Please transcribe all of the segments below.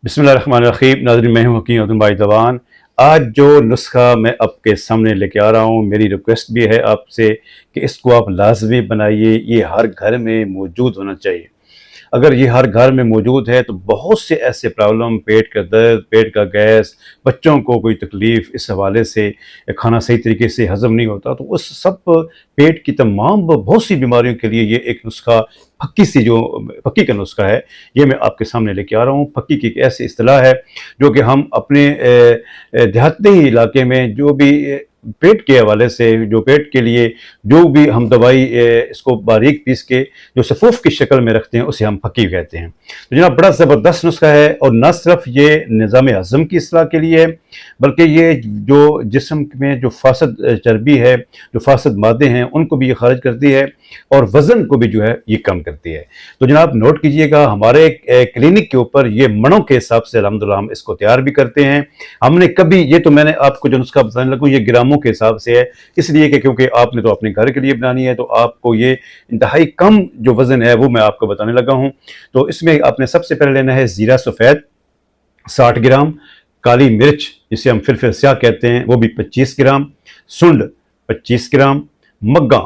बिस्मिल्लाहिर्रहमानिर्रहीम। नाज़रीन, मैं हूँ हकीम अब्दुल बारी दवान। आज जो नुस्खा मैं आपके सामने लेके आ रहा हूँ, मेरी रिक्वेस्ट भी है आपसे कि इसको आप लाजमी बनाइए। ये हर घर में मौजूद होना चाहिए। अगर ये हर घर में मौजूद है तो बहुत से ऐसे प्रॉब्लम, पेट का दर्द, पेट का गैस, बच्चों को कोई तकलीफ़, इस हवाले से खाना सही तरीके से हज़म नहीं होता, तो उस सब पेट की तमाम बहुत सी बीमारियों के लिए ये एक नुस्खा, फक्की का नुस्खा है, ये मैं आपके सामने लेके आ रहा हूँ। फक्की की एक ऐसी इस्तिलाह है जो कि हम अपने देहाती इलाके में जो भी पेट के हवाले से, जो पेट के लिए जो भी हम दवाई इसको बारीक पीस के जो सफ़ूफ की शक्ल में रखते हैं, उसे हम फक्की कहते हैं। तो जनाब, बड़ा ज़बरदस्त नुस्खा है और न सिर्फ ये निज़ाम हज़म की इस्लाह के लिए है, बल्कि ये जो जिस्म में जो फासद चर्बी है, जो फासद मादे हैं, उनको भी ये खारिज करती है और वज़न को भी जो है ये कम करती है। तो जनाब, नोट कीजिएगा, हमारे क्लिनिक के ऊपर ये मणों के हिसाब से अल्हम्दुलिल्लाह हम इसको तैयार भी करते हैं। हमने कभी ये, तो मैंने आपको जो नुस्खा बताने लगूँ, ये ग्रामों के हिसाब से है, इसलिए कि क्योंकि आपने तो अपने घर के लिए बनानी है, तो आपको ये इंतहाई कम जो वज़न है वो मैं आपको बताने लगा हूँ। तो इसमें आपने सबसे पहले लेना है ज़ीरा सफ़ेद 60 ग्राम, काली मिर्च जिसे हम फिर स्याह कहते हैं वो भी 25 ग्राम, सुंड 25 ग्राम, मग्गा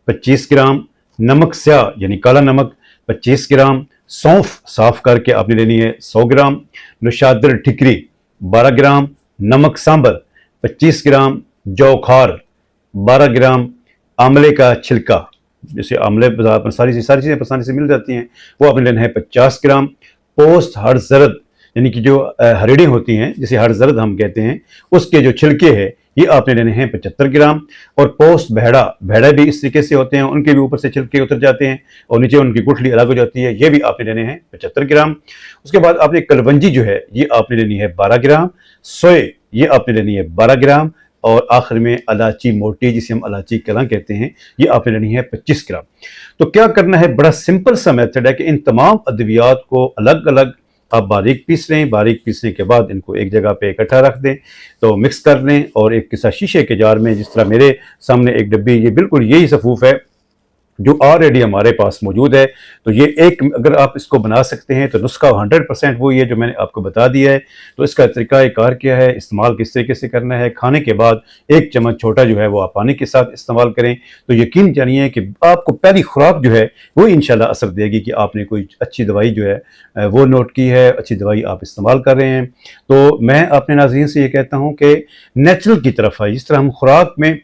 25 ग्राम, नमक स्याह यानी काला नमक 25 ग्राम, सौंफ साफ करके आपने लेनी है 100 ग्राम, नुशादर ठिकरी 12 ग्राम, नमक सांबर 25 ग्राम, जौ खार 12 ग्राम, आंवले का छिलका, जैसे आंवले बाजार पर सारी चीज़ें आसानी से मिल जाती हैं, वो आपने लेना है 50 ग्राम, पोस्त हर जरद यानी कि जो हरीडें होती हैं, जिसे हर जरद हम कहते हैं, उसके जो छिलके हैं ये आपने लेने हैं 75 ग्राम, और पोस्त भेड़ा भी इस तरीके से होते हैं, उनके भी ऊपर से छिलके उतर जाते हैं और नीचे उनकी गुठली अलग हो जाती है, ये भी आपने लेने हैं 75 ग्राम। उसके बाद आपने कलवंजी जो है ये आपने लेनी है 12 ग्राम, सोए ये आपने लेनी है 12 ग्राम, और आखिर में इलायची मोटी जिसे हम इलायची कलां कहते हैं, ये आपने लेनी है 25 ग्राम। तो क्या करना है, बड़ा सिंपल सा मेथड है कि इन तमाम अद्वियात को अलग अलग आप बारीक पीस लें। बारीक पीसने के बाद इनको एक जगह पे इकट्ठा रख दें, तो मिक्स कर लें और एक किसी शीशे के जार में, जिस तरह मेरे सामने एक डब्बी, ये बिल्कुल यही सफ़ूफ है जो ऑलरेडी हमारे पास मौजूद है। तो ये एक, अगर आप इसको बना सकते हैं तो नुस्खा 100% वही है जो मैंने आपको बता दिया है। तो इसका तरीक़ाकार क्या है, इस्तेमाल किस तरीके से करना है, खाने के बाद 1 चम्मच छोटा जो है वो आप पानी के साथ इस्तेमाल करें, तो यकीन जानिए कि आपको पहली खुराक जो है वो इंशाल्लाह असर देगी कि आपने कोई अच्छी दवाई जो है वो नोट की है, अच्छी दवाई आप इस्तेमाल कर रहे हैं। तो मैं अपने नाज़रीन से ये कहता हूँ कि नेचुरल की तरफ है। जिस तरह हम खुराक में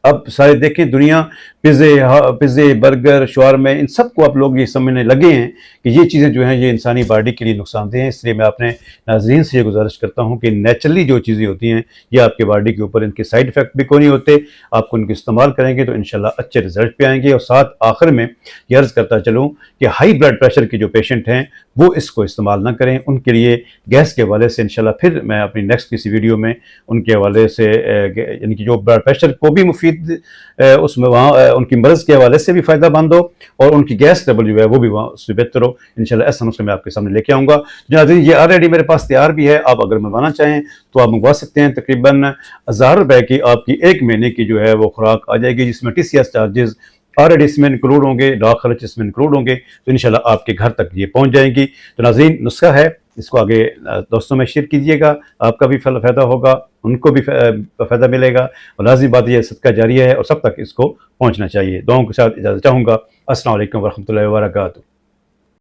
अब सारे देखें, दुनिया पिज़्ज़े, बर्गर, शवारमे, इन सब को आप लोग ये समझने लगे हैं कि ये चीज़ें जो हैं ये इंसानी बॉडी के लिए नुकसानदेह हैं। इसलिए मैं अपने नाज़रीन से ये गुजारिश करता हूँ कि नेचुरली जो चीज़ें होती हैं ये आपके बॉडी के ऊपर इनके साइड इफ़ेक्ट भी कोई नहीं होते। आपको इनको इस्तेमाल करेंगे तो इंशाल्लाह अच्छे रिजल्ट पे आएंगे। और साथ आखिर में ये अर्ज़ करता चलूँ कि हाई ब्लड प्रेशर के जो पेशेंट हैं वो इसको इस्तेमाल ना करें। उनके लिए गैस के हवाले से इंशाल्लाह फिर मैं अपनी नेक्स्ट किसी वीडियो में उनके हवाले से, यानी कि जो ब्लड प्रेशर को भी मुफीद उसमें वहाँ उनकी मर्ज़ के हवाले से भी फ़ायदा मंद हो और उनकी गैस लेवल जो है वो भी वहाँ उससे बेहतर हो। इंशाल्लाह ऐसा नुस्खा मैं आपके सामने लेके आऊँगा। जनाब, ये ऑलरेडी मेरे पास तैयार भी है, आप अगर मंगवाना चाहें तो आप मंगवा सकते हैं। तकरीबन 1000 रुपये की आपकी 1 महीने की जो है वो खुराक आ जाएगी, जिसमें TCS चार्जेस ऑलरेडी इसमें इंक्लूड होंगे, डाक खर्च इसमें इंक्लूड होंगे, तो इंशाल्लाह आपके घर तक ये पहुँच जाएंगी। तो नाज़रीन, नुस्खा है, इसको आगे दोस्तों में शेयर कीजिएगा, आपका भी फ़ायदा होगा, उनको भी फ़ायदा मिलेगा, और लाज़मी बात यह सदका जारिया है और सब तक इसको पहुँचना चाहिए। दुआओं के साथ इजाज़त चाहूँगा। अस्सलाम वालेकुम व रहमतुल्लाहि व बरकातुहू।